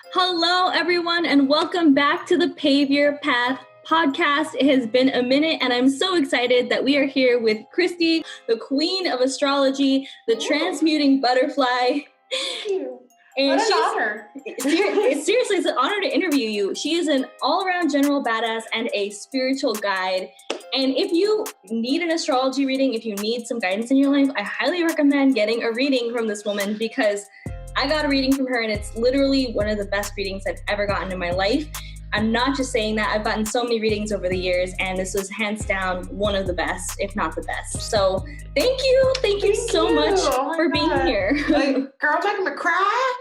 Hello, everyone, and welcome back to the Pave Your Path Podcast. It has been a minute, and I'm so excited that we are here with Christy, the queen of astrology, the Transmuting Butterfly. Thank you. And what an honor. Seriously, it's an honor to interview you. She is an all-around general badass and a spiritual guide. And if you need an astrology reading, if you need some guidance in your life, I highly recommend getting a reading from this woman because I got a reading from her and it's literally one of the best readings I've ever gotten in my life. I'm not just saying that. I've gotten so many readings over the years and this was hands down one of the best, if not the best. So thank you. Thank you so much for being here. Like, girl, making me cry.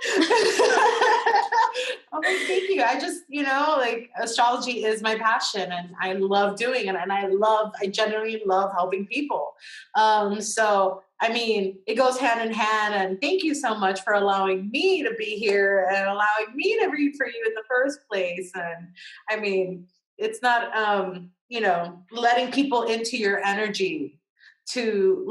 I'm like, thank you. I just, astrology is my passion and I love doing it. And I genuinely love helping people. It goes hand in hand, and thank you so much for allowing me to be here and allowing me to read for you in the first place. And it's not, letting people into your energy to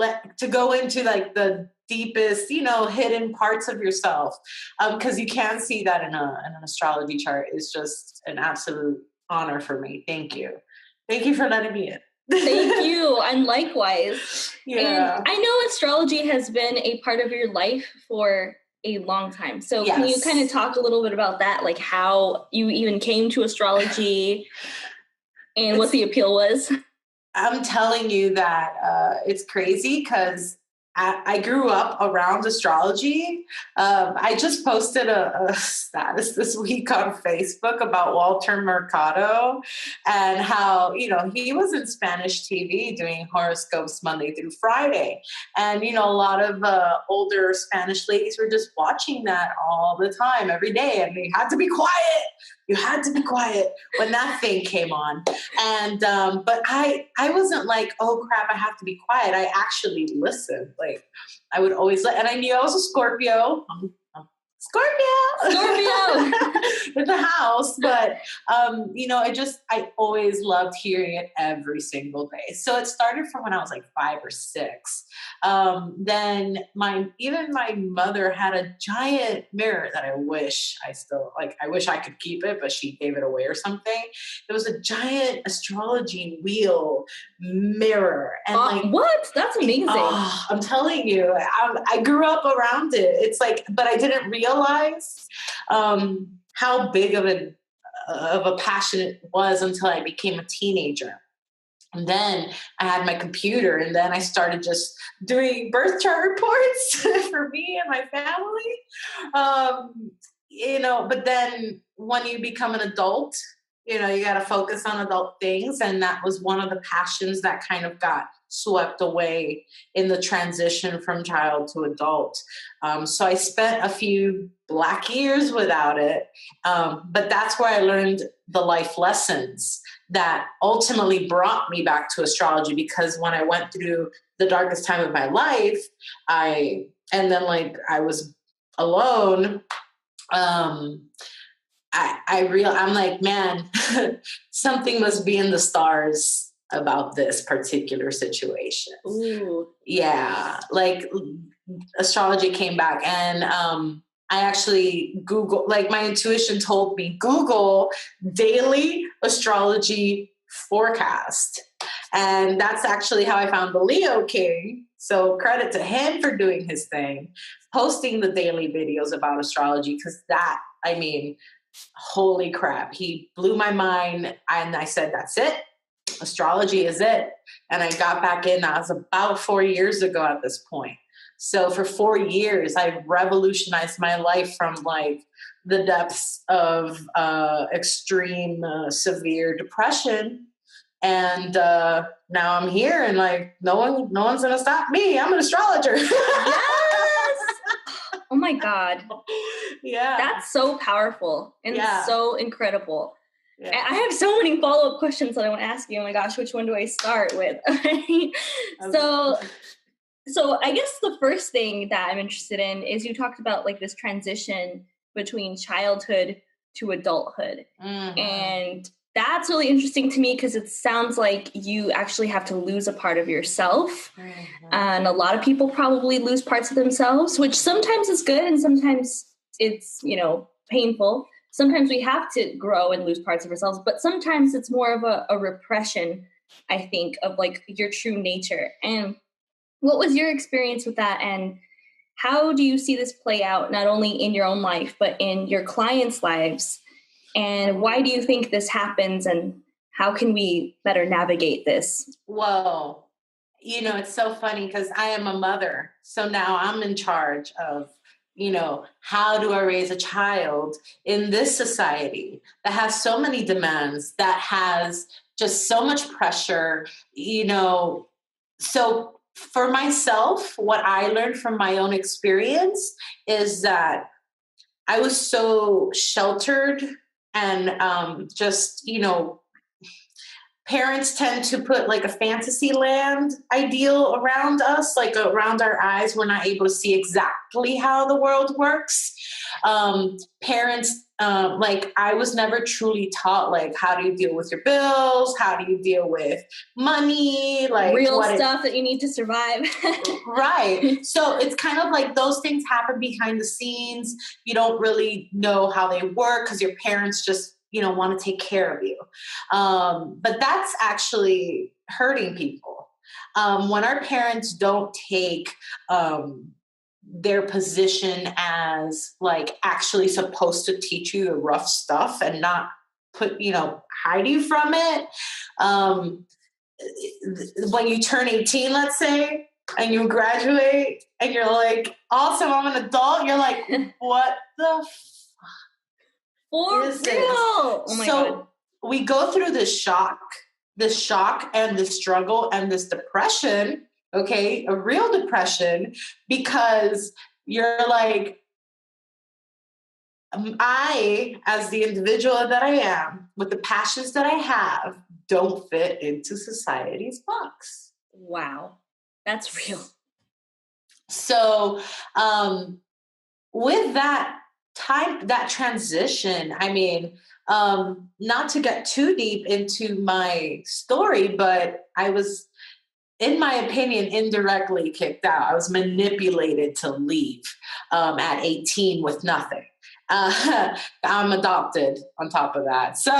go into like the deepest, hidden parts of yourself. Because you can see that in an astrology chart is just an absolute honor for me. Thank you. Thank you for letting me in. Thank you. And likewise. Yeah. And I know astrology has been a part of your life for a long time. So yes. Can you kind of talk a little bit about that? Like how you even came to astrology and what the appeal was? I'm telling you that it's crazy because I grew up around astrology. I just posted a status this week on Facebook about Walter Mercado and how, he was in Spanish TV doing horoscopes Monday through Friday. And, a lot of older Spanish ladies were just watching that all the time, every day. And they had to be quiet. You had to be quiet when that thing came on. And, but I wasn't like, oh crap, I have to be quiet. I actually listened. Like I would always and I knew I was a Scorpio. Scorpio in the house. But, I always loved hearing it every single day. So it started from when I was like 5 or 6. Then my mother had a giant mirror that I wish I could keep it, but she gave it away or something. It was a giant astrology wheel mirror. And what? That's amazing. I'm telling you, I grew up around it. It's like, but I didn't realize how big of a passion it was until I became a teenager. And then I had my computer and then I started just doing birth chart reports for me and my family. But then when you become an adult, you got to focus on adult things. And that was one of the passions that kind of got swept away in the transition from child to adult. So I spent a few black years without it. But that's where I learned the life lessons that ultimately brought me back to astrology, because when I went through the darkest time of my life, I was alone. I'm like, man, something must be in the stars about this particular situation. Ooh. Yeah. Like astrology came back and, I actually Googled, like my intuition told me, Google daily astrology forecast. And that's actually how I found the Leo King. So credit to him for doing his thing, posting the daily videos about astrology. Because holy crap, he blew my mind. And I said, that's it. Astrology is it. And I got back in. That was about 4 years ago at this point. So for 4 years, I revolutionized my life from like the depths of extreme, severe depression. And now I'm here and like, no one's going to stop me. I'm an astrologer. Yes. Oh my God. Yeah. That's so powerful and so incredible. Yeah. I have so many follow-up questions that I want to ask you. Oh my gosh, which one do I start with? So I guess the first thing that I'm interested in is you talked about like this transition between childhood to adulthood. Mm-hmm. And that's really interesting to me because it sounds like you actually have to lose a part of yourself. Mm-hmm. And a lot of people probably lose parts of themselves, which sometimes is good and sometimes it's, painful. sometimes we have to grow and lose parts of ourselves, but sometimes it's more of a repression, I think, of like your true nature. And what was your experience with that? And how do you see this play out, not only in your own life, but in your clients' lives? And why do you think this happens? And how can we better navigate this? Well, it's so funny because I am a mother. So now I'm in charge of, how do I raise a child in this society that has so many demands, that has just so much pressure, So for myself, what I learned from my own experience is that I was so sheltered and parents tend to put like a fantasy land ideal around us, like around our eyes. We're not able to see exactly how the world works. Parents, I was never truly taught, like, how do you deal with your bills? How do you deal with money? Like real stuff that you need to survive. Right. So it's kind of like those things happen behind the scenes. You don't really know how they work because your parents just want to take care of you. But that's actually hurting people. When our parents don't take their position as like actually supposed to teach you the rough stuff and not hide you from it. When you turn 18, let's say, and you graduate and you're like, awesome, I'm an adult. You're like, what the For real. Oh my God. We go through this shock and this struggle and this depression, okay, a real depression, because you're like, I, as the individual that I am, with the passions that I have, don't fit into society's box. Wow. That's real. So, with that transition, I mean, not to get too deep into my story, but I was, in my opinion, indirectly kicked out. I was manipulated to leave at 18 with nothing. I'm adopted on top of that. So,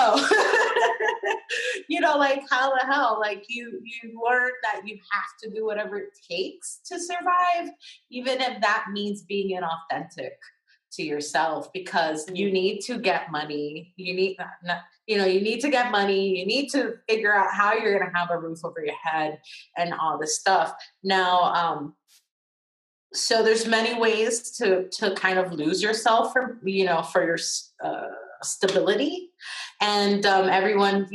like, how the hell, like you learn that you have to do whatever it takes to survive, even if that means being inauthentic to yourself, because you need to get money. You need to get money. You need to figure out how you're going to have a roof over your head and all this stuff. Now, so there's many ways to kind of lose yourself for your stability, and everyone,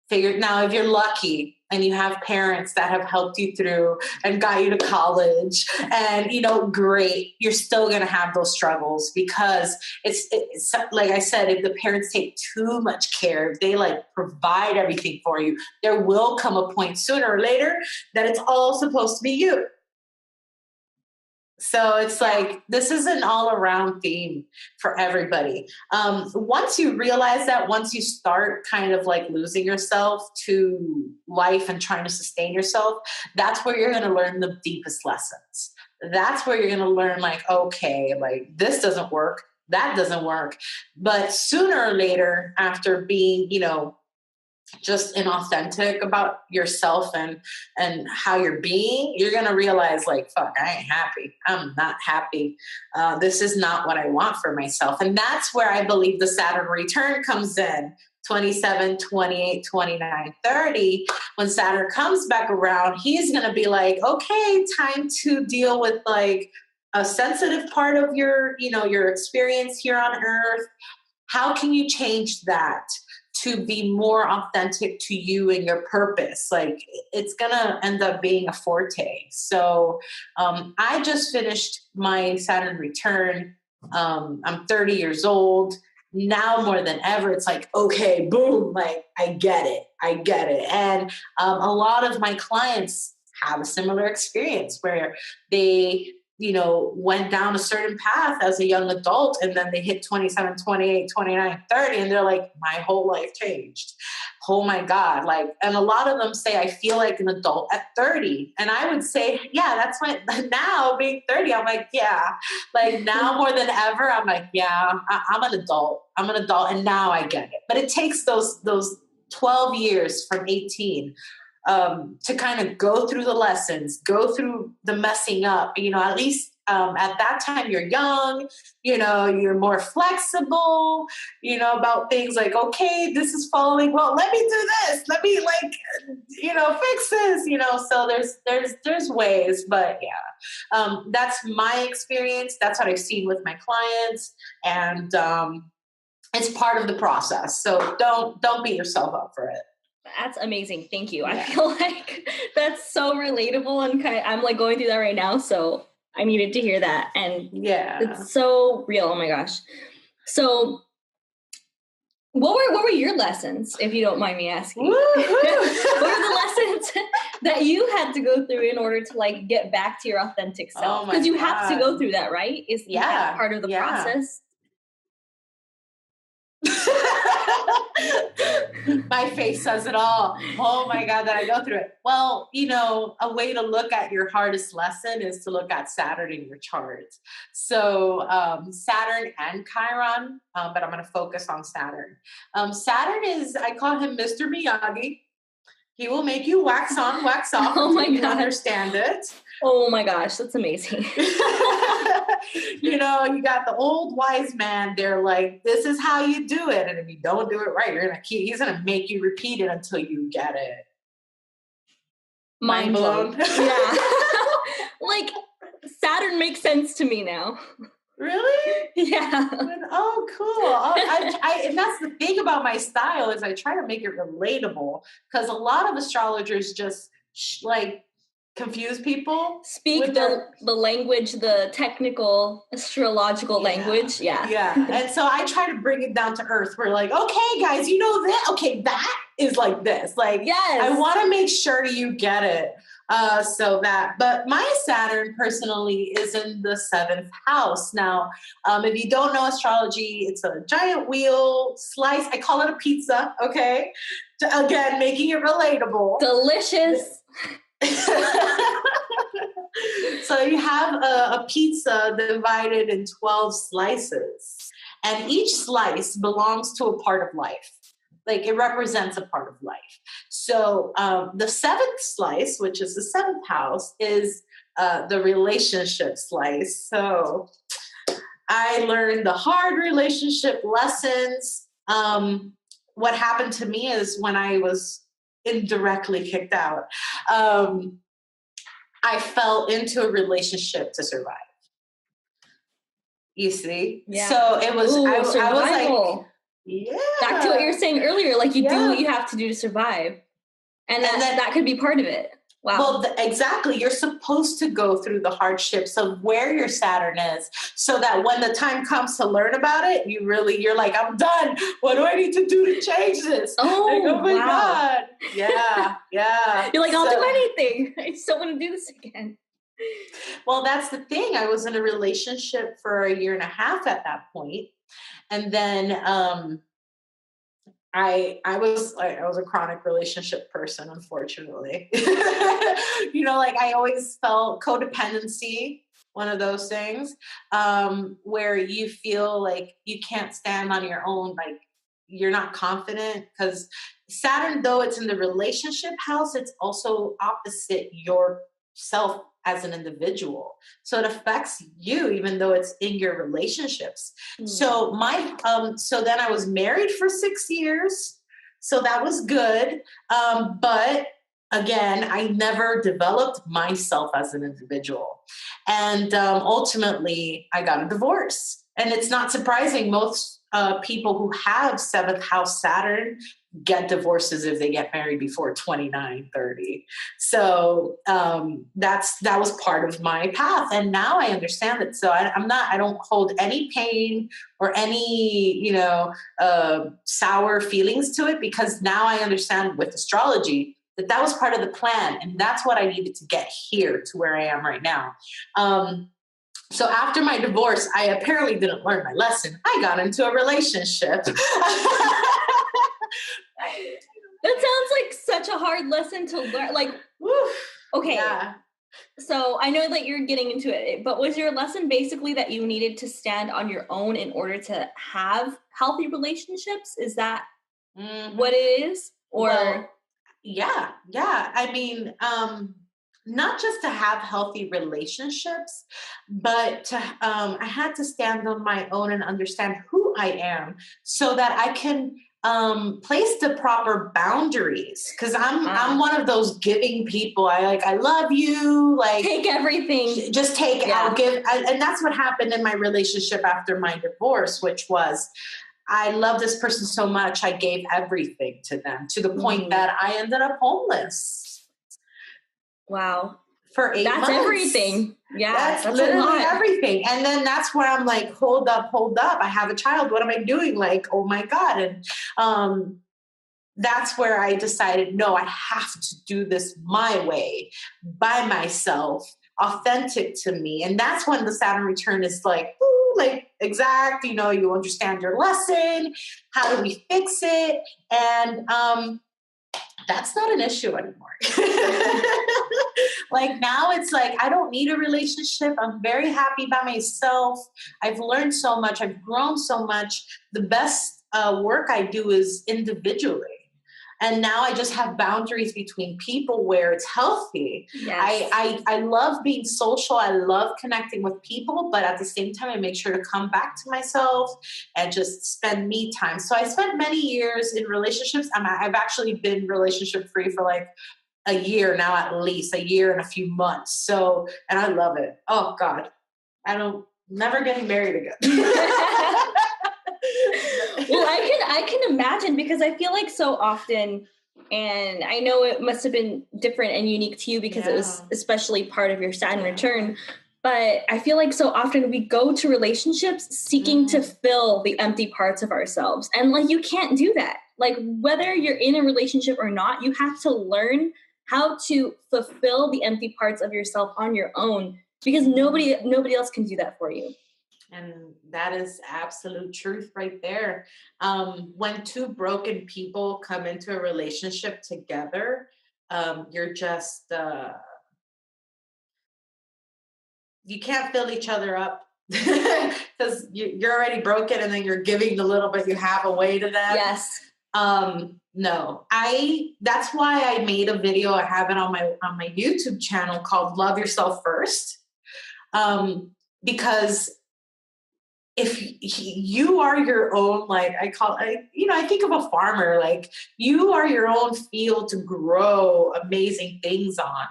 figured. Now, if you're lucky and you have parents that have helped you through and got you to college, and great, you're still going to have those struggles, because it's like I said, if the parents take too much care, if they like provide everything for you, there will come a point sooner or later that it's all supposed to be you. So it's like, this is an all around theme for everybody. Once you realize that, once you start kind of like losing yourself to life and trying to sustain yourself, that's where you're going to learn the deepest lessons. That's where you're going to learn, like, okay, like this doesn't work. That doesn't work. But sooner or later, after being, just inauthentic about yourself and how you're being, you're going to realize, like, fuck, I ain't happy. I'm not happy. This is not what I want for myself. And that's where I believe the Saturn return comes in. 27, 28, 29, 30. When Saturn comes back around, he's going to be like, okay, time to deal with like a sensitive part of your, your experience here on Earth. How can you change that to be more authentic to you and your purpose? Like, it's going to end up being a forte. So I just finished my Saturn return. I'm 30 years old. Now more than ever, it's like, okay, boom, like, I get it. And a lot of my clients have a similar experience where they went down a certain path as a young adult, and then they hit 27, 28, 29, 30, and they're like, my whole life changed. oh my God, like, and a lot of them say, I feel like an adult at 30. And I would say, yeah, that's my, now being 30, I'm like, yeah, like now more than ever, I'm like, yeah, I'm an adult. I'm an adult. And now I get it. But it takes those 12 years from 18 to kind of go through the lessons, go through the messing up, at least at that time you're young, you're more flexible, about things like, okay, this is following. Well, let me do this. Let me fix this, so there's ways, but yeah, that's my experience. That's what I've seen with my clients. And it's part of the process. So don't beat yourself up for it. That's amazing. Thank you. Yeah. I feel like that's so relatable, and I'm like going through that right now. So I needed to hear that. And yeah, it's so real. Oh my gosh. So what were your lessons, if you don't mind me asking? What were the lessons that you had to go through in order to like get back to your authentic self? Because you have to go through that, right? Is that part of the process? My face says it all. Oh my God, that I go through it. Well, a way to look at your hardest lesson is to look at Saturn in your chart. So Saturn and Chiron, but I'm going to focus on Saturn. Saturn is, I call him Mr. Miyagi. He will make you wax on, wax off. Oh my God. You understand it. Oh my gosh, that's amazing. You got the old wise man. They're like, this is how you do it. And if you don't do it right, he's going to make you repeat it until you get it. Mind blown. Yeah. Like Saturn makes sense to me now. Really? Yeah. Oh, cool. And that's the thing about my style is I try to make it relatable, because a lot of astrologers just confuse people. Speak the language, the technical astrological language. Yeah. Yeah. And so I try to bring it down to earth. We're like, okay, guys, you know that? Okay, that is like this. Like, yes. I want to make sure you get it. But my Saturn personally is in the 7th house. Now, if you don't know astrology, it's a giant wheel slice. I call it a pizza. Okay. Again, making it relatable. Delicious. So you have a pizza divided in 12 slices, and each slice belongs to a part of life. Like it represents a part of life. So the 7th slice, which is the 7th house, is the relationship slice. So I learned the hard relationship lessons. What happened to me is when I was indirectly kicked out, I fell into a relationship to survive. You see? Yeah. So it was, I was like, yeah. Back to what you were saying earlier, like you do what you have to do to survive. And that could be part of it. Wow. Well, exactly. You're supposed to go through the hardships of where your Saturn is, so that when the time comes to learn about it, you're like, I'm done. What do I need to do to change this? Oh my God. Yeah. Yeah. You're like, I'll do anything. I just don't want to do this again. Well, that's the thing. I was in a relationship for 1.5 years at that point. And then, I was a chronic relationship person, unfortunately. I always felt codependency, one of those things, where you feel like you can't stand on your own, like you're not confident, because Saturn, though it's in the relationship house, it's also opposite yourself as an individual. So it affects you, even though it's in your relationships. Mm. So so then I was married for 6 years. So that was good. But again, I never developed myself as an individual. And ultimately I got a divorce. And it's not surprising. Most people who have 7th house Saturn get divorces if they get married before 29, 30. So that was part of my path. And now I understand it. So I don't hold any pain or any, sour feelings to it, because now I understand with astrology that was part of the plan. And that's what I needed to get here to where I am right now. So after my divorce, I apparently didn't learn my lesson. I got into a relationship. That sounds like such a hard lesson to learn. Like, okay. Yeah. So I know that you're getting into it, but was your lesson basically that you needed to stand on your own in order to have healthy relationships? Is that what it is? Or well, yeah. I mean, not just to have healthy relationships, but to I had to stand on my own and understand who I am so that I can place the proper boundaries. Cause I'm one of those giving people. I love you. Like take everything. Just take, I'll give. And that's what happened in my relationship after my divorce, which was, I love this person so much. I gave everything to them to the point that I ended up homeless. Wow. For 8 months. That's everything. Yeah. That's literally everything. And then that's where I'm like, hold up. I have a child. What am I doing? Like, oh my God. And that's where I decided, no, I have to do this my way, by myself, authentic to me. And that's when the Saturn return is like, ooh, like exact, you understand your lesson. How do we fix it? And that's not an issue anymore. Like now it's like, I don't need a relationship. I'm very happy by myself. I've learned so much. I've grown so much. The best work I do is individually. And now I just have boundaries between people where it's healthy. Yes. I love being social. I love connecting with people, but at the same time, I make sure to come back to myself and just spend me time. So I spent many years in relationships. I've actually been relationship free for like a year now, at least a year and a few months. So, and I love it. Oh God, never getting married again. Well, I can imagine, because I feel like so often, and I know it must have been different and unique to you because it was especially part of your Saturn return, but I feel like so often we go to relationships seeking to fill the empty parts of ourselves. And like, you can't do that. Like whether you're in a relationship or not, you have to learn how to fulfill the empty parts of yourself on your own, because nobody else can do that for you. And that is absolute truth right there. When two broken people come into a relationship together, you're just, you can't fill each other up because you're already broken and then you're giving the little bit you have away to them. Yes. No, that's why I made a video. I have it on my YouTube channel called Love Yourself First. Because if you are your own, like I think of a farmer, like you are your own field to grow amazing things on.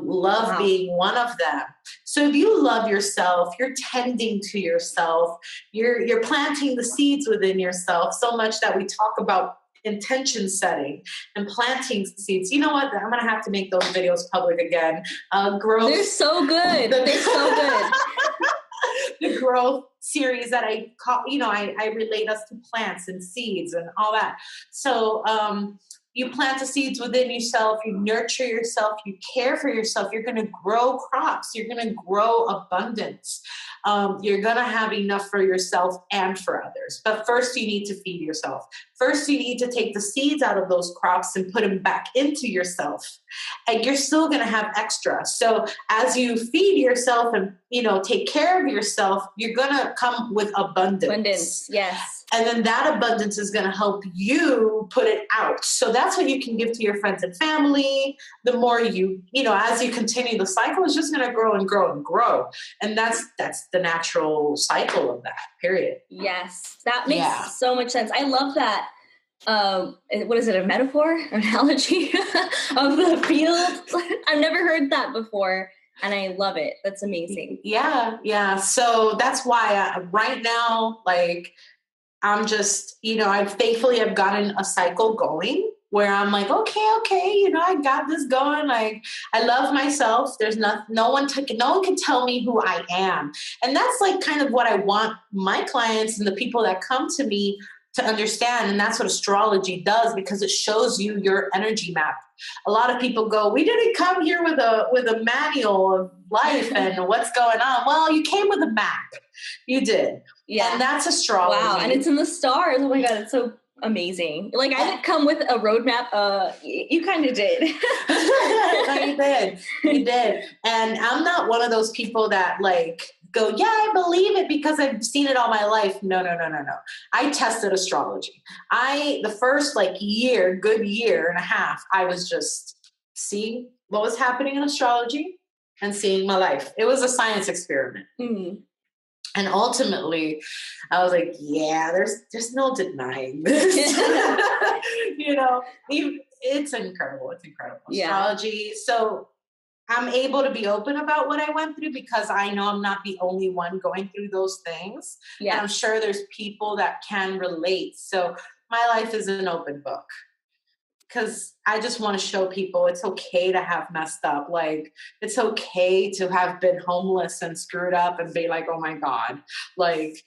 Love being one of them. So if you love yourself, you're tending to yourself, you're planting the seeds within yourself so much that we talk about intention setting and planting seeds. You know what? I'm going to have to make those videos public again. Growth. They're so good. They're so good. The growth series that I call, I relate us to plants and seeds and all that. So you plant the seeds within yourself, you nurture yourself, you care for yourself, you're going to grow crops, you're going to grow abundance. You're going to have enough for yourself and for others. But first you need to feed yourself. First you need to take the seeds out of those crops and put them back into yourself. And you're still going to have extra. So as you feed yourself and, take care of yourself, you're going to come with abundance. Abundance, yes. And then that abundance is going to help you put it out. So that's what you can give to your friends and family. The more as you continue the cycle, it's just going to grow and grow and grow. And that's the natural cycle of that, period. Yes, that makes so much sense. I love that. What is it, a metaphor, an analogy of the field? I've never heard that before. And I love it. That's amazing. Yeah. So that's why right now, like, I'm just, I've gotten a cycle going where I'm like, okay, I got this going. Like, I love myself. There's no one can tell me who I am. And that's like kind of what I want my clients and the people that come to me to understand. And that's what astrology does, because it shows you your energy map. A lot of people go, we didn't come here with a manual of life and what's going on. Well, you came with a map. You did. Yeah. And that's astrology. Wow. And it's in the stars. Oh my God. It's so Amazing. Like I didn't come with a roadmap. You kind of did. No, you did. You did. And I'm not one of those people that like go, yeah, I believe it because I've seen it all my life. No. I tested astrology. The first like good year and a half, I was just seeing what was happening in astrology and seeing my life. It was a science experiment. Mm-hmm. And ultimately, I was like, yeah, there's no denying this. It's incredible. It's incredible. Astrology. So I'm able to be open about what I went through because I know I'm not the only one going through those things. Yeah. And I'm sure there's people that can relate. So my life is an open book. Because I just want to show people it's okay to have messed up. Like, it's okay to have been homeless and screwed up and be like, oh my God, like,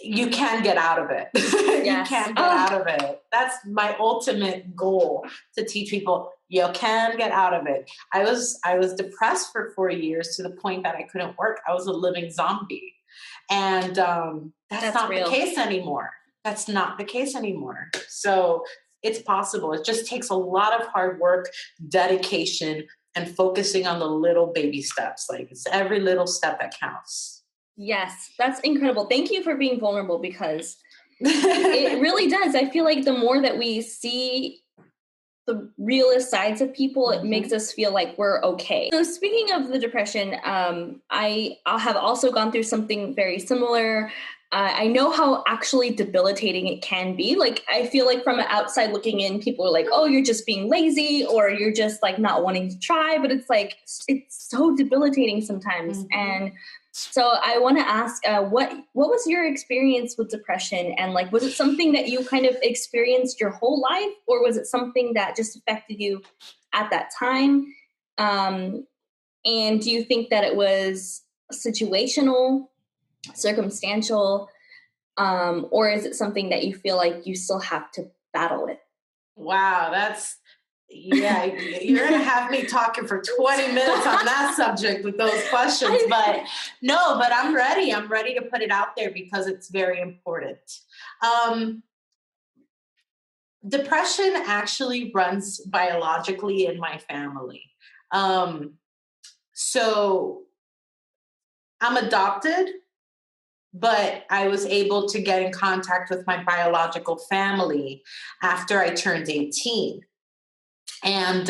you can get out of it. Yes. You can get out of it. That's my ultimate goal, to teach people you can get out of it. I was depressed for 4 years to the point that I couldn't work. I was a living zombie. And that's not real. The case anymore. That's not the case anymore. So it's possible. It just takes a lot of hard work, dedication, and focusing on the little baby steps. Like, it's every little step that counts. Yes, that's incredible. Thank you for being vulnerable, because it really does. I feel like the more that we see the realist sides of people, it makes us feel like we're okay. So speaking of the depression, I have also gone through something very similar. I know how actually debilitating it can be. Like, I feel like from outside looking in, people are like, oh, you're just being lazy, or you're just like not wanting to try. But it's like, it's so debilitating sometimes. Mm-hmm. And so I want to ask, what was your experience with depression? And like, was it something that you kind of experienced your whole life, or was it something that just affected you at that time? And do you think that it was situational, circumstantial, or is it something that you feel like you still have to battle it? Wow, yeah, you're going to have me talking for 20 minutes on that subject with those questions. But I'm ready. I'm ready to put it out there because it's very important. Depression actually runs biologically in my family. So I'm adopted, but I was able to get in contact with my biological family after I turned 18. And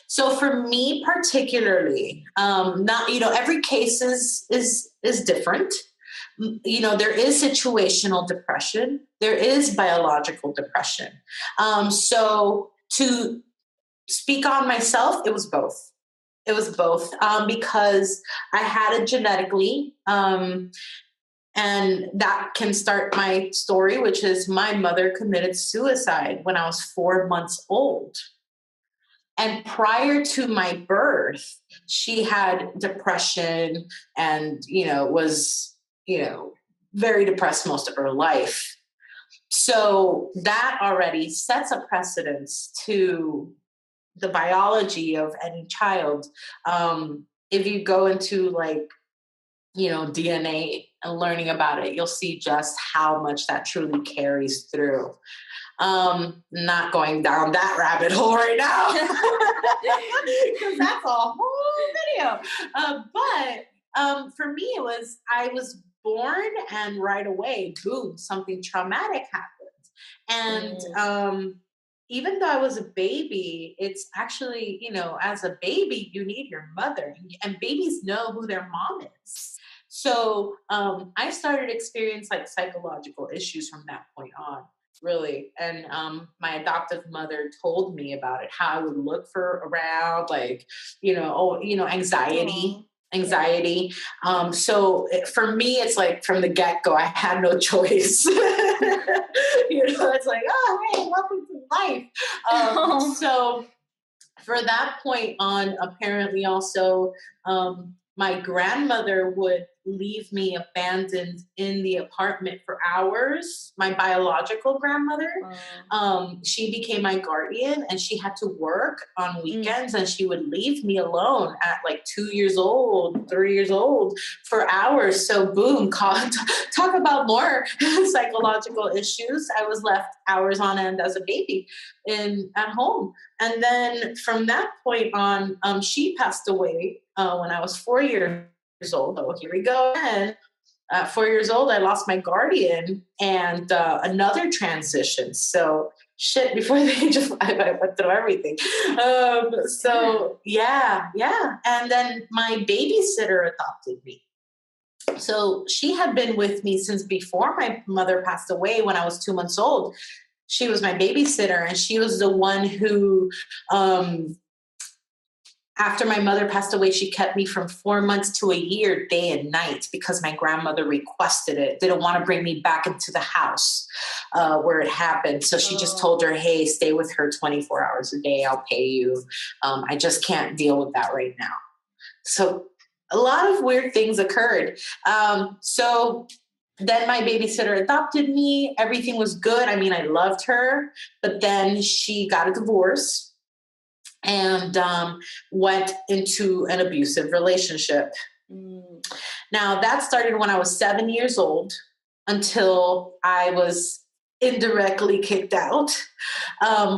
so for me particularly, every case is different. There is situational depression. There is biological depression. So to speak on myself, it was both. It was both because I had it genetically. And that can start my story, which is my mother committed suicide when I was 4 months old. And prior to my birth, she had depression and, was, very depressed most of her life. So that already sets a precedence to the biology of any child. If you go into DNA and learning about it, you'll see just how much that truly carries through. Not going down that rabbit hole right now because that's a whole video. But for me, I was born and right away, boom, something traumatic happened. And even though I was a baby, it's actually, as a baby, you need your mother, and babies know who their mom is. So I started experiencing psychological issues from that point on. Really. And my adoptive mother told me about it, how I would look around, anxiety. So for me, it's like from the get-go, I had no choice. It's like, oh, hey, welcome to life. So for that point on, apparently also, my grandmother would leave me abandoned in the apartment for hours. My biological grandmother, she became my guardian, and she had to work on weekends, and she would leave me alone at like 2 years old, 3 years old for hours. So boom, talk about more psychological issues. I was left hours on end as a baby at home. And then from that point on, she passed away when I was 4 years old. Oh, here we go again. At 4 years old, I lost my guardian and another transition. So shit, before the age of 5, I went through everything. Yeah. And then my babysitter adopted me. So she had been with me since before my mother passed away when I was 2 months old. She was my babysitter, and she was the one who, after my mother passed away, she kept me from 4 months to a year, day and night, because my grandmother requested it. Didn't want to bring me back into the house where it happened. So she just told her, hey, stay with her 24 hours a day. I'll pay you. I just can't deal with that right now. So a lot of weird things occurred. So then my babysitter adopted me. Everything was good. I mean, I loved her, but then she got a divorce and went into an abusive relationship. Now, that started when I was 7 years old until I was indirectly kicked out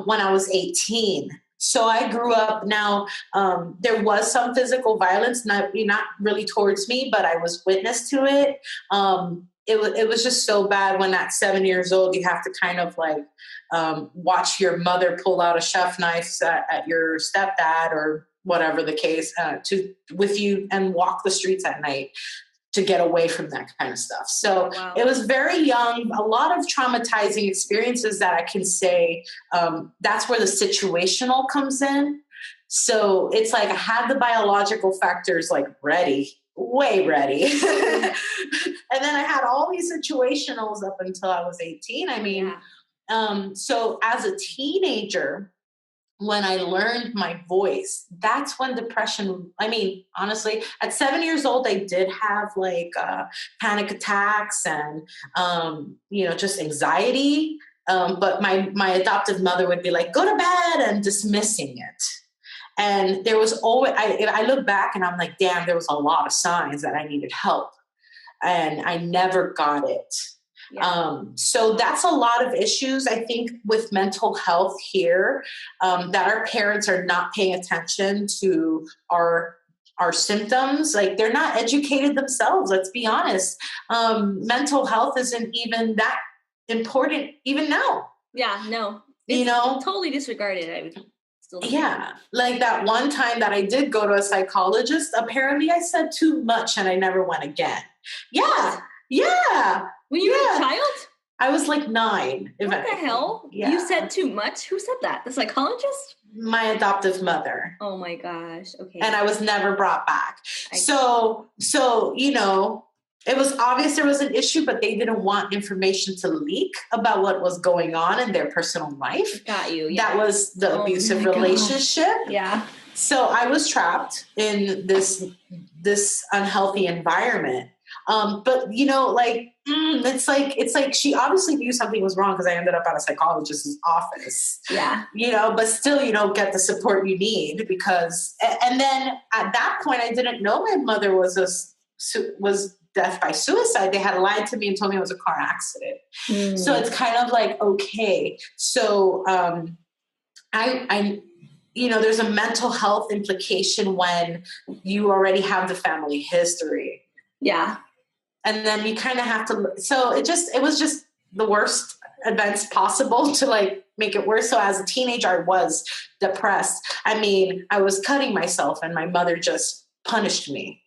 when I was 18. So I grew up. Now, there was some physical violence, not really towards me, but I was witness to it. It was just so bad when at 7 years old, you have to kind of like watch your mother pull out a chef knife at your stepdad or whatever the case with you and walk the streets at night to get away from that kind of stuff. So It was very young, a lot of traumatizing experiences that I can say that's where the situational comes in. So it's like I had the biological factors like way ready. And then I had all these situationals up until I was 18. I mean, so as a teenager, when I learned my voice, that's when depression, I mean, honestly, at 7 years old, I did have like panic attacks and, just anxiety. But my adoptive mother would be like, go to bed, and dismissing it. And there was always, I look back and I'm like, damn, there was a lot of signs that I needed help. And I never got it. Yeah. So that's a lot of issues, I think, with mental health here, that our parents are not paying attention to our symptoms. Like, they're not educated themselves. Let's be honest. Mental health isn't even that important even now. Yeah, no. It's totally disregarded. I would still say. Yeah. Like that one time that I did go to a psychologist, apparently I said too much and I never went again. Yeah. Yeah. When you were a child? I was like 9. What the hell? Yeah. You said too much? Who said that? The psychologist? My adoptive mother. Oh my gosh. Okay. And I was never brought back. So, it was obvious there was an issue, but they didn't want information to leak about what was going on in their personal life. Got you. Yeah. That was the abusive relationship. God. Yeah. So I was trapped in this unhealthy environment. But it's like she obviously knew something was wrong because I ended up at a psychologist's office. Yeah. But still you don't get the support you need because, and then at that point I didn't know my mother was death by suicide. They had lied to me and told me it was a car accident. So it's kind of like, okay. So, there's a mental health implication when you already have the family history. Yeah. And then you kind of have to, so it was just the worst events possible to like make it worse. So as a teenager, I was depressed. I mean, I was cutting myself and my mother just punished me.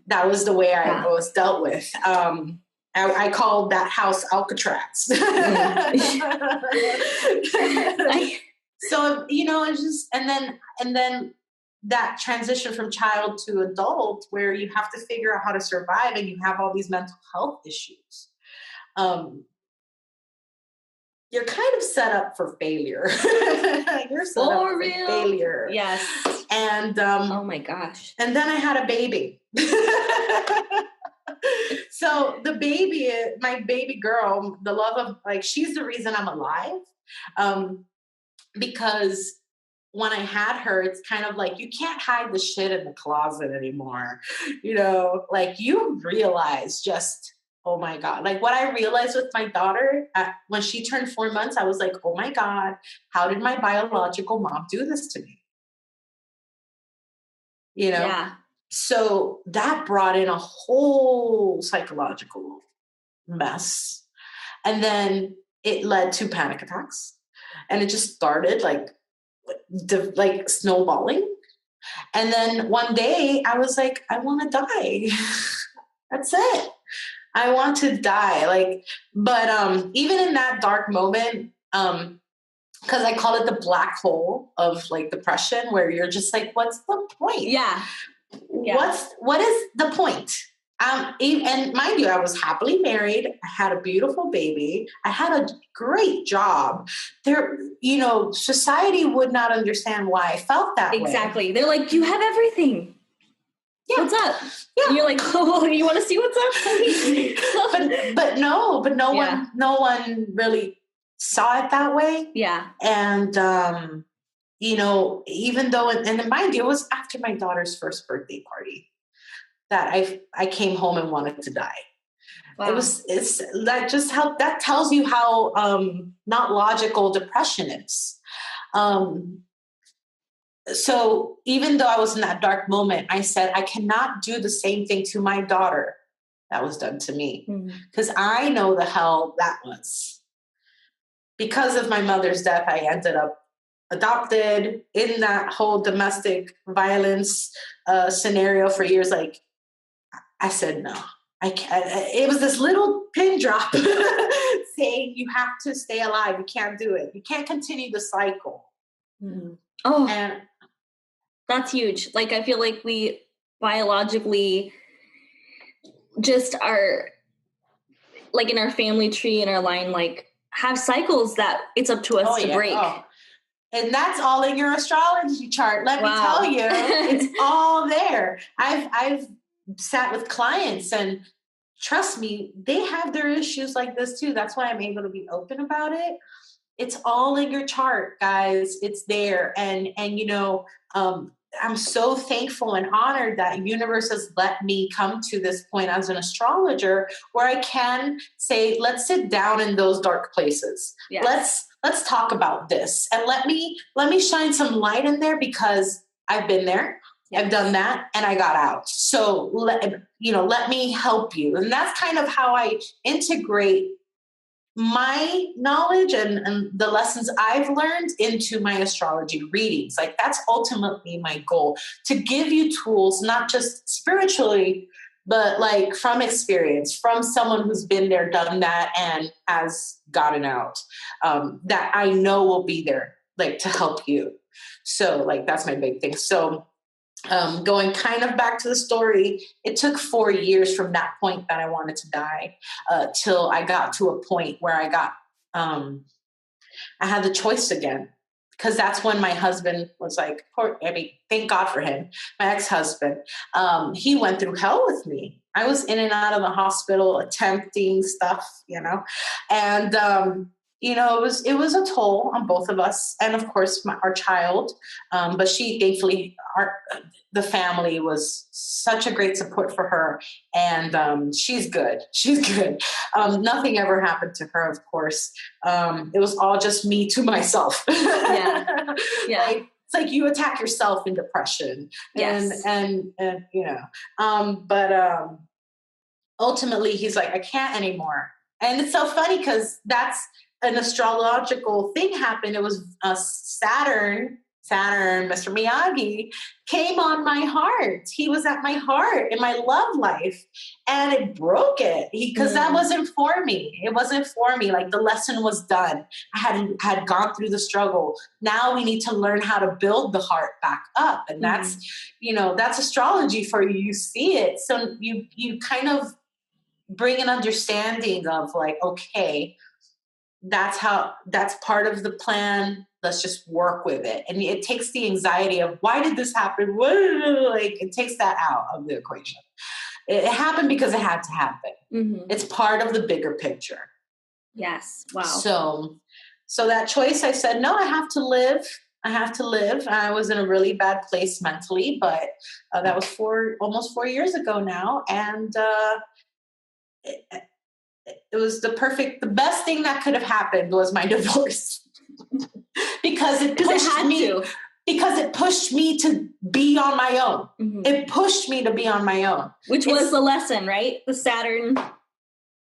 That was the way I was dealt with. I called that house Alcatraz. So, it's just, and then that transition from child to adult where you have to figure out how to survive and you have all these mental health issues. you're kind of set up for failure. You're set up for failure. Yes. And oh my gosh. And then I had a baby. So the baby, my baby girl, the love of, like, she's the reason I'm alive. Because when I had her, it's kind of like, you can't hide the shit in the closet anymore. You know, like, you realize just, oh my God. Like, what I realized with my daughter, when she turned 4 months, I was like, oh my God, how did my biological mom do this to me? You know? Yeah. So that brought in a whole psychological mess. And then it led to panic attacks. And it just started like snowballing. And then one day I was like, I want to die. That's it. I want to die. Like, but even in that dark moment, because I call it the black hole of like depression, where you're just like, what's the point? Yeah. What is the point? And mind you, I was happily married. I had a beautiful baby. I had a great job. There, you know, society would not understand why I felt that way. Exactly. They're like, you have everything. Yeah. What's up? Yeah. And you're like, oh, you want to see what's up? but no one really saw it that way. Yeah. And you know, even though, and mind you, it was after my daughter's first birthday party that I came home and wanted to die. Wow. It's that just how, that tells you how not logical depression is. So even though I was in that dark moment, I said, I cannot do the same thing to my daughter that was done to me, because I know the hell that was. Because of my mother's death, I ended up adopted in that whole domestic violence scenario for years. Like, I said, no, I can't. It was this little pin drop saying you have to stay alive. You can't do it. You can't continue the cycle. Oh, and that's huge. Like, I feel like we biologically just are, like, in our family tree, in our line, like, have cycles that it's up to us to break. Oh. And that's all in your astrology chart. Let me tell you, it's all there. I've sat with clients, and trust me, they have their issues like this too. That's why I'm able to be open about it. It's all in your chart, guys. It's there. And you know, I'm so thankful and honored that universe has let me come to this point as an astrologer where I can say, let's sit down in those dark places. Yes. Let's talk about this, and let me shine some light in there, because I've been there. Yes. I've done that, and I got out. So let me help you. And that's kind of how I integrate my knowledge and the lessons I've learned into my astrology readings. Like, that's ultimately my goal, to give you tools, not just spiritually, but like from experience, from someone who's been there, done that, and has gotten out, that I know will be there, like, to help you. So, like, that's my big thing. So, going kind of back to the story, it took 4 years from that point that I wanted to die till I got to a point where I had the choice again. Because that's when my husband was like, thank God for him, my ex-husband. He went through hell with me. I was in and out of the hospital attempting stuff, you know, and it was a toll on both of us, and of course our child. But she, thankfully, the family was such a great support for her, and she's good. She's good. Nothing ever happened to her, of course. It was all just me to myself. Yeah. Like, it's like you attack yourself in depression. Yes. And you know, but ultimately he's like, I can't anymore. And it's so funny because that's an astrological thing happened. It was Saturn, Mr. Miyagi, came on my heart. He was at my heart in my love life, and it broke it, because that wasn't for me. It wasn't for me. Like, the lesson was done. I had gone through the struggle. Now we need to learn how to build the heart back up. And that's, that's astrology for you. You see it. So you kind of bring an understanding of like, okay, that's part of the plan. Let's just work with it. And it takes the anxiety of, why did this happen? Like, it takes that out of the equation. It happened because it had to happen. Mm-hmm. It's part of the bigger picture. Yes. Wow. So that choice, I said, no, I have to live. I was in a really bad place mentally, but that was almost 4 years ago now. And it was the best thing that could have happened was my divorce. Because it pushed me to be on my own. Mm-hmm. It pushed me to be on my own. Which was the lesson, right? The Saturn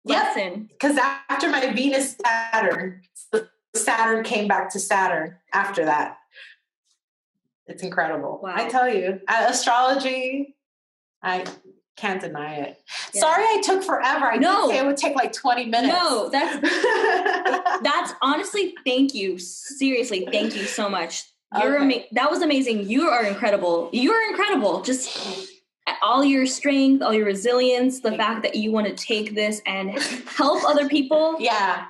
lesson. Because after my Venus Saturn came back to Saturn after that. It's incredible. Wow. I tell you, astrology, I can't deny it. Yeah. Sorry I took forever. I did say it would take like 20 minutes. No, that's honestly, thank you. Seriously, thank you so much. That was amazing. You are incredible. Just all your strength, all your resilience, the fact that you want to take this and help other people.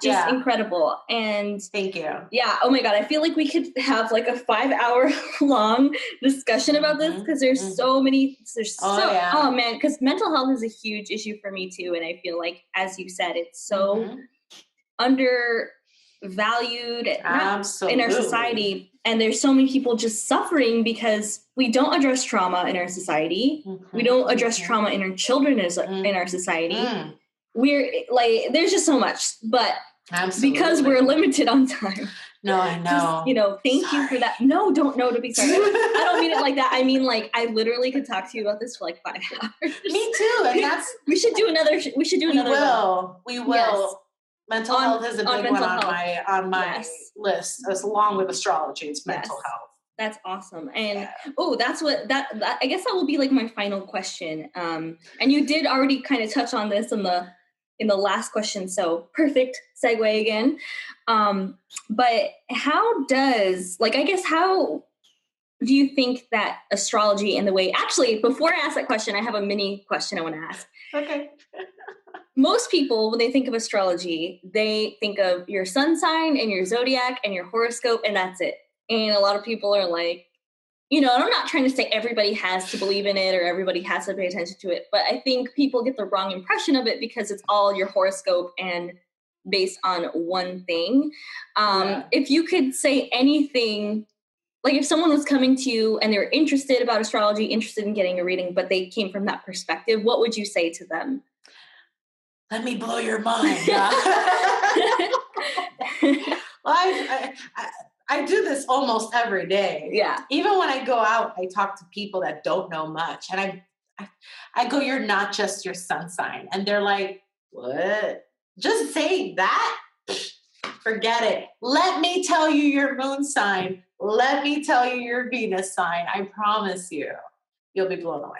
Just incredible. And thank you. Yeah. Oh my God. I feel like we could have like a 5-hour long discussion about this because there's so many, oh man, because mental health is a huge issue for me too. And I feel like, as you said, it's so undervalued in our society. And there's so many people just suffering because we don't address trauma in our society. Mm-hmm. We don't address trauma in our children in our society. Mm. We're like, there's just so much, but because we're limited on time. No, I know. Just, thank you for that. No, to be sorry. I don't mean it like that. I mean, like, I literally could talk to you about this for like 5 hours. Me too. And we should do another. We will. Yes. Mental health is a big one on my list, as along with astrology. It's mental health. That's awesome. And that's what that I guess that will be like my final question. And you did already kind of touch on this in the last question, so perfect segue again. But how do you think that astrology and the way, actually, before I ask that question, I have a mini question I want to ask. Okay. Most people, when they think of astrology, they think of your sun sign and your zodiac and your horoscope, and that's it. And a lot of people are like, and I'm not trying to say everybody has to believe in it or everybody has to pay attention to it, but I think people get the wrong impression of it because it's all your horoscope and based on one thing. If you could say anything, like if someone was coming to you and they were interested about astrology, interested in getting a reading, but they came from that perspective, what would you say to them? Let me blow your mind. I do this almost every day. Yeah. Even when I go out, I talk to people that don't know much. And I go, you're not just your sun sign. And they're like, what? Just say that? Forget it. Let me tell you your moon sign. Let me tell you your Venus sign. I promise you'll be blown away.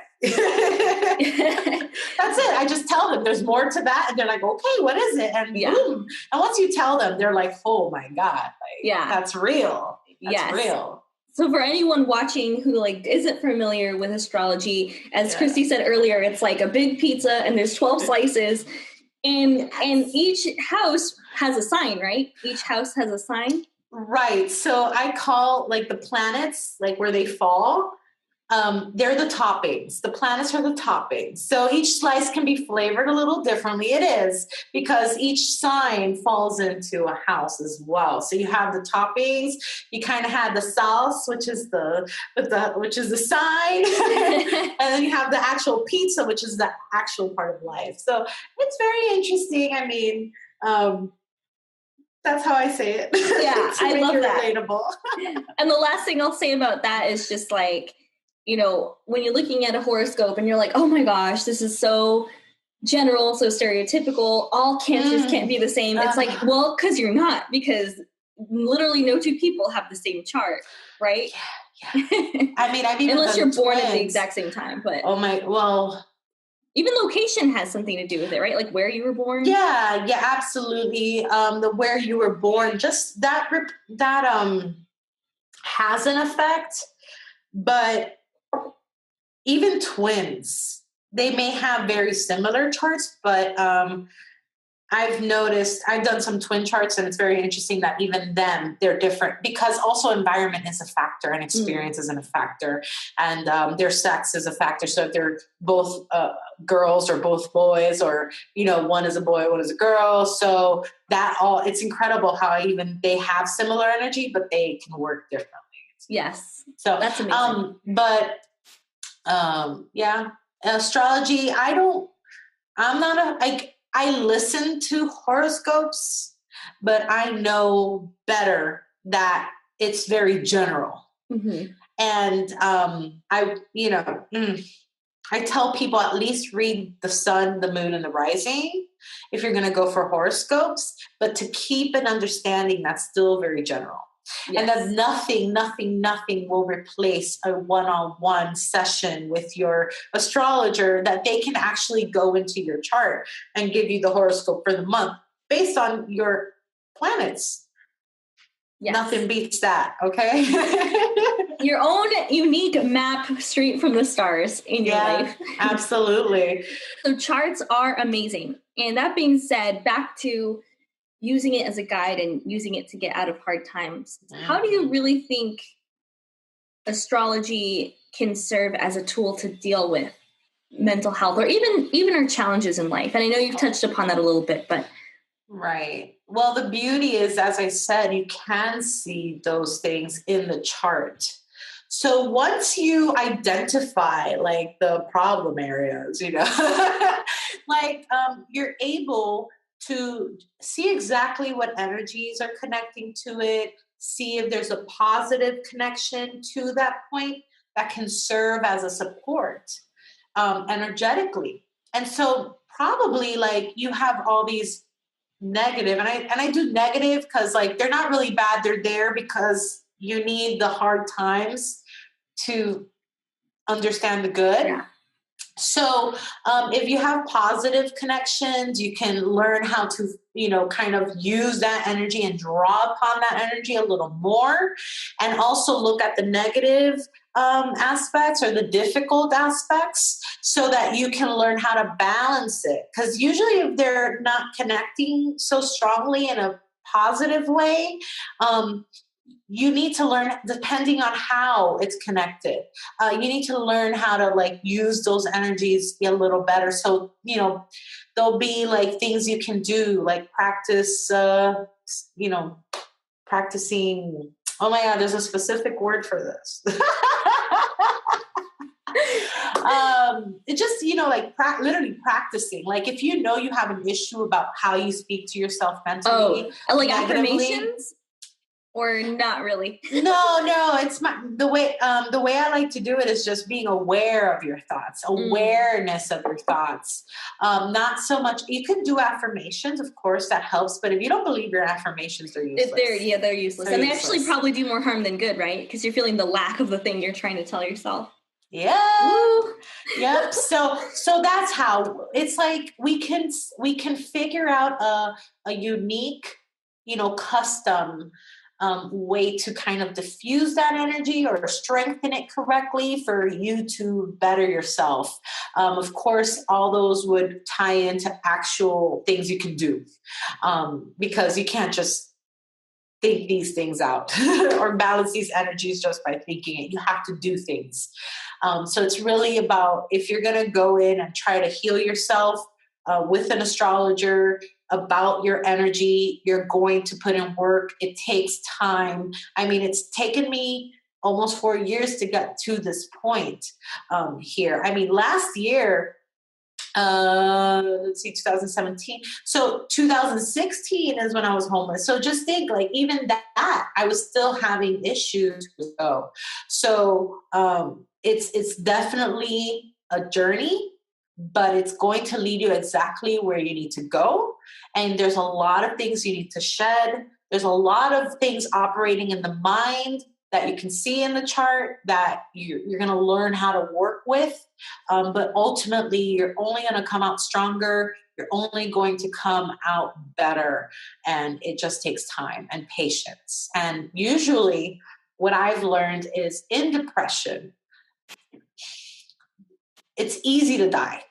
That's it. I just tell them there's more to that. And they're like, okay, what is it? And boom. And once you tell them, they're like, oh my God. That's real. That's real. So for anyone watching who isn't familiar with astrology, as Christy said earlier, it's like a big pizza and there's 12 slices and each house has a sign, right? Each house has a sign. Right. So I call the planets, where they fall. They're the toppings. The planets are the toppings. So each slice can be flavored a little differently. It is because each sign falls into a house as well. So you have the toppings. You kind of have the sauce, which is the sign, and then you have the actual pizza, which is the actual part of life. So it's very interesting. I mean, that's how I say it. Yeah, I love that. Relatable. And the last thing I'll say about that is just when you're looking at a horoscope and you're like, oh my gosh, this is so general, so stereotypical, all cancers can't be the same. It's like, well, because you're not, because literally no two people have the same chart, right? Yeah. I mean, I've even unless you're born at the exact same time, but even location has something to do with it, right? Like where you were born. Yeah, absolutely. The where you were born, just that has an effect, but even twins, they may have very similar charts, but I've noticed, I've done some twin charts, and it's very interesting that even them, they're different, because also environment is a factor and experience isn't a factor, and their sex is a factor. So if they're both girls or both boys, or, one is a boy, one is a girl. So it's incredible how even they have similar energy, but they can work differently. Yes. So that's amazing. Yeah, astrology, I listen to horoscopes, but I know better that it's very general. Mm-hmm. And I tell people at least read the sun, the moon, and the rising if you're going to go for horoscopes, but to keep an understanding that's still very general. Yes. And that nothing will replace a one-on-one session with your astrologer, that they can actually go into your chart and give you the horoscope for the month based on your planets. Yes. Nothing beats that, okay? Your own unique map straight from the stars in your life. Absolutely. So charts are amazing. And that being said, back to using it as a guide and using it to get out of hard times. How do you really think astrology can serve as a tool to deal with mental health, or even our challenges in life? And I know you've touched upon that a little bit, but. Right. Well, the beauty is, as I said, you can see those things in the chart. So once you identify like the problem areas, you're able to see exactly what energies are connecting to it, see if there's a positive connection to that point that can serve as a support energetically. And so probably like you have all these negative, and I do negative because like they're not really bad. They're there because you need the hard times to understand the good. Yeah. So if you have positive connections, you can learn how to, kind of use that energy and draw upon that energy a little more, and also look at the negative aspects or the difficult aspects so that you can learn how to balance it. Because usually if they're not connecting so strongly in a positive way, you need to learn, depending on how it's connected, you need to learn how to like use those energies a little better. So, there'll be like things you can do, like practice, practicing. Oh my God, there's a specific word for this. It just, literally practicing. Like if you have an issue about how you speak to yourself mentally. Oh, like affirmations? Or not really? No, it's the way I like to do it is just being aware of your thoughts, awareness of your thoughts. Not so much, you can do affirmations, of course, that helps, but if you don't believe your affirmations, they're useless. They're useless. They actually probably do more harm than good, right? Because you're feeling the lack of the thing you're trying to tell yourself. Yeah. Woo. Yep. So that's how it's like we can figure out a unique, custom way to kind of diffuse that energy or strengthen it correctly for you to better yourself. Of course, all those would tie into actual things you can do, because you can't just think these things out or balance these energies just by thinking it. You have to do things. So it's really about, if you're going to go in and try to heal yourself with an astrologer about your energy, you're going to put in work. It takes time. I mean, it's taken me almost 4 years to get to this point here. I mean, last year, 2017. So 2016 is when I was homeless. So just think, like, even that, I was still having issues to go. So it's definitely a journey, but it's going to lead you exactly where you need to go. And there's a lot of things you need to shed. There's a lot of things operating in the mind that you can see in the chart that you're going to learn how to work with. But ultimately, you're only going to come out stronger. You're only going to come out better. And it just takes time and patience. And usually what I've learned is in depression, it's easy to die.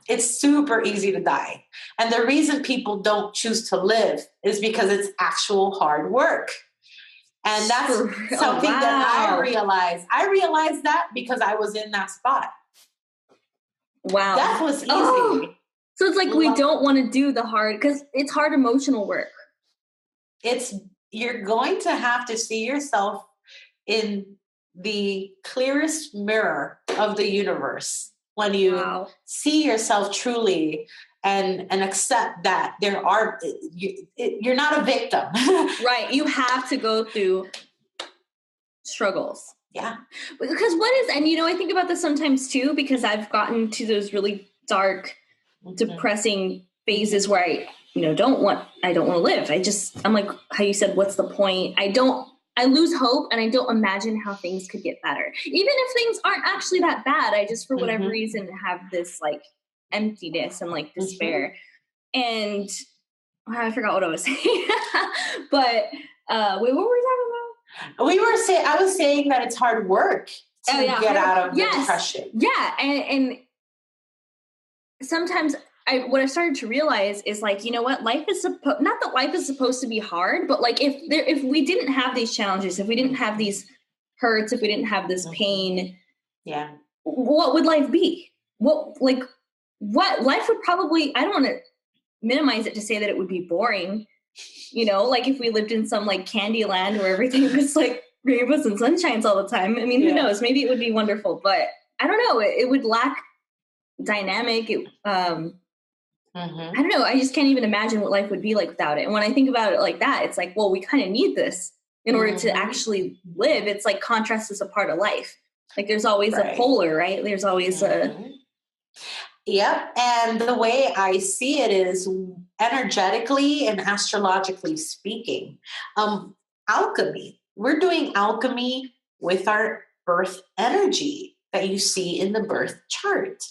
It's super easy to die. And the reason people don't choose to live is because it's actual hard work. And that's something that I realized. I realized that because I was in that spot. Wow. Death was easy. Oh. So it's like we don't want to do the hard, because it's hard emotional work. You're going to have to see yourself in the clearest mirror of the universe when you see yourself truly and accept that you're not a victim. Right. You have to go through struggles. Yeah. Because and I think about this sometimes too, because I've gotten to those really dark, depressing phases where I don't want to live. I'm like, how you said, what's the point? I lose hope and I don't imagine how things could get better. Even if things aren't actually that bad, I just, for whatever reason, have this like emptiness and like despair. And I forgot what I was saying. But wait, what were we talking about? I was saying that it's hard work to get out of the depression. Yeah. And sometimes what I've started to realize is like, you know what, life is not that life is supposed to be hard, but like if we didn't have these challenges, if we didn't have these hurts, if we didn't have this pain, what would life be? What life would probably, I don't want to minimize it to say that it would be boring, like if we lived in some like candy land where everything was like rainbows and sunshines all the time. I mean, who knows? Maybe it would be wonderful, but I don't know. It would lack dynamic. I don't know. I just can't even imagine what life would be like without it. And when I think about it like that, it's like, well, we kind of need this in order to actually live. It's like contrast is a part of life. Like there's always a polar, right? There's always a... Yep. And the way I see it is energetically and astrologically speaking, alchemy. We're doing alchemy with our birth energy that you see in the birth chart.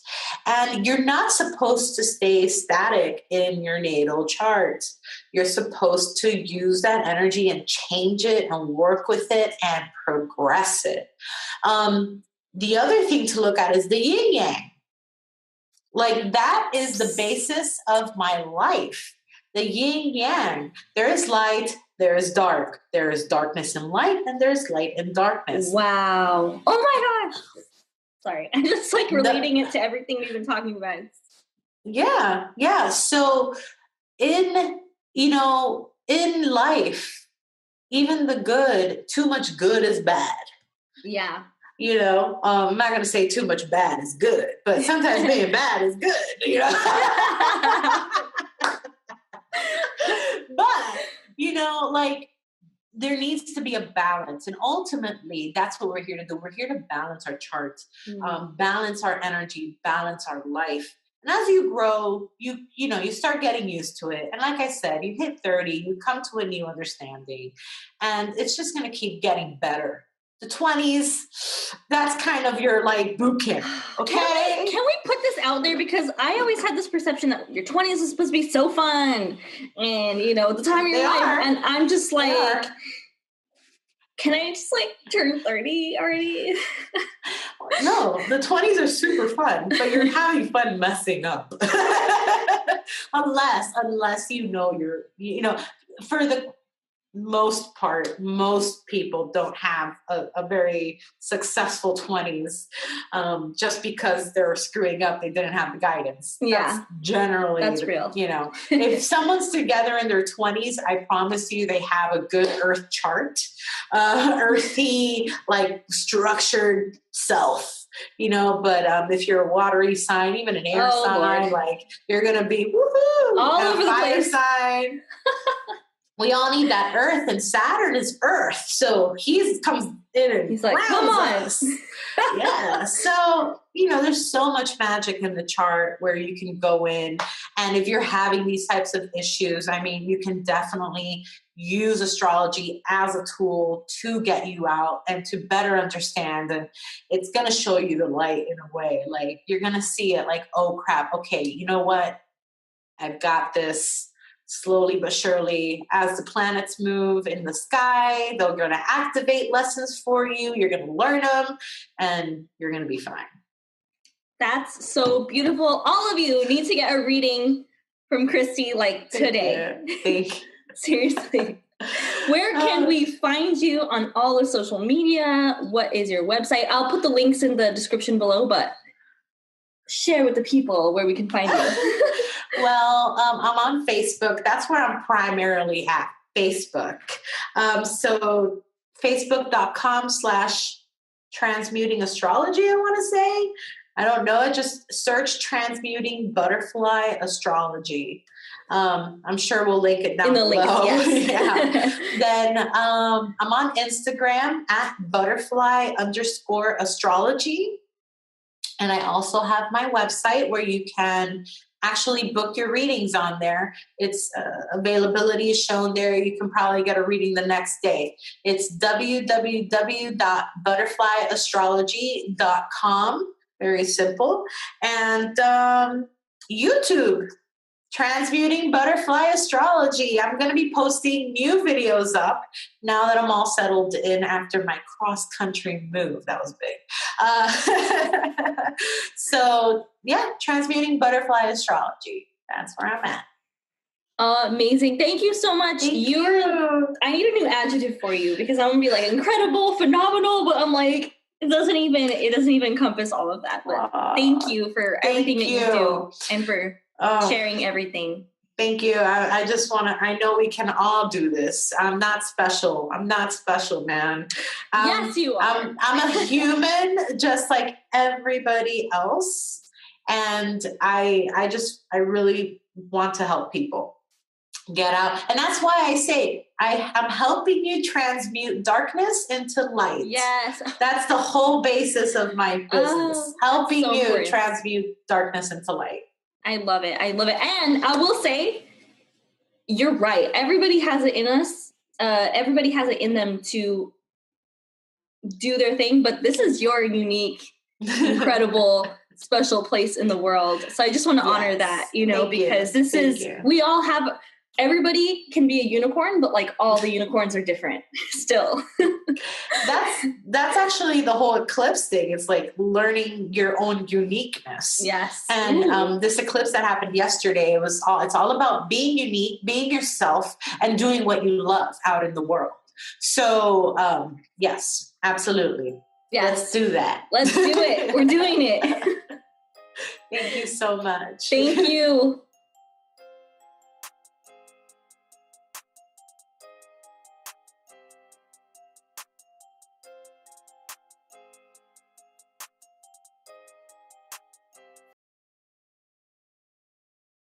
And you're not supposed to stay static in your natal chart. You're supposed to use that energy and change it and work with it and progress it. The other thing to look at is the yin yang. Like that is the basis of my life. The yin yang. There is light, there is dark. There is darkness and light, and there's light and darkness. Wow. Oh my gosh. Sorry. I'm just like relating it to everything we've been talking about. Yeah. Yeah. So in life, even the good, too much good is bad. Yeah. I'm not going to say too much bad is good, but sometimes being bad is good, But, like there needs to be a balance. And ultimately, that's what we're here to do. We're here to balance our charts, balance our energy, balance our life. And as you grow, you start getting used to it. And like I said, you hit 30, you come to a new understanding, and it's just going to keep getting better. The 20s, that's kind of your like boot camp. Okay. Can we put this out there? Because I always had this perception that your 20s is supposed to be so fun and, the time of your life. And I'm just like, can I just like turn 30 already? No, the 20s are super fun, but you're having fun messing up. unless you're, for the most part, most people don't have a very successful 20s just because they're screwing up. They didn't have the guidance. Yeah. That's real. If someone's together in their 20s, I promise you they have a good earth chart, earthy, like structured self. But if you're a watery sign, even an air sign, Lord. Like you're going to be woohoo, all over the fire place. Sign. We all need that earth, and Saturn is earth. So he comes in and he's like, come on. Us. Yeah. So, there's so much magic in the chart where you can go in. And if you're having these types of issues, I mean, you can definitely use astrology as a tool to get you out and to better understand. And it's going to show you the light in a way. Like you're going to see it like, oh crap. Okay. You know what? I've got this. Slowly but surely, as the planets move in the sky, they're going to activate lessons for you. You're going to learn them, and you're going to be fine. That's so beautiful. All of you need to get a reading from Christy like today. Thank you. Seriously. Where can we find you on all of social media? What is your website? I'll put the links in the description below, but share with the people where we can find you. Well, I'm on Facebook. That's where I'm primarily at, Facebook. So facebook.com/transmuting astrology, I want to say. I don't know. Just search Transmuting Butterfly Astrology. I'm sure we'll link it down in the below. Links, yes. Yeah. Then I'm on Instagram at butterfly_astrology. And I also have my website where you can actually book your readings on there. It's availability is shown there. You can probably get a reading the next day. It's www.butterflyastrology.com. Very simple. And YouTube, Transmuting Butterfly Astrology. I'm going to be posting new videos up now that I'm all settled in after my cross-country move. That was big. So, yeah, Transmuting Butterfly Astrology. That's where I'm at. Amazing. Thank you so much. Thank you. I need a new adjective for you because I'm going to be like incredible, phenomenal, but I'm like, it doesn't even encompass all of that. But thank you for everything that you do and for sharing everything. Thank you. I just want to, I know we can all do this. I'm not special. I'm not special, man. Yes, you are. I'm a human just like everybody else. And I really want to help people get out. And that's why I say I'm helping you transmute darkness into light. Yes. That's the whole basis of my business. Helping you important. transmute darkness into light. I love it. And I will say, you're right. Everybody has it in us. Everybody has it in them to do their thing, but this is your unique, incredible, special place in the world. So I just want to honor that, because we all have, everybody can be a unicorn, but like all the unicorns are different still. That's actually the whole eclipse thing. It's like learning your own uniqueness. Yes. And this eclipse that happened yesterday, it's all about being unique, being yourself, and doing what you love out in the world. So yes, absolutely. Yes. Let's do that. Let's do it. We're doing it. Thank you so much. Thank you.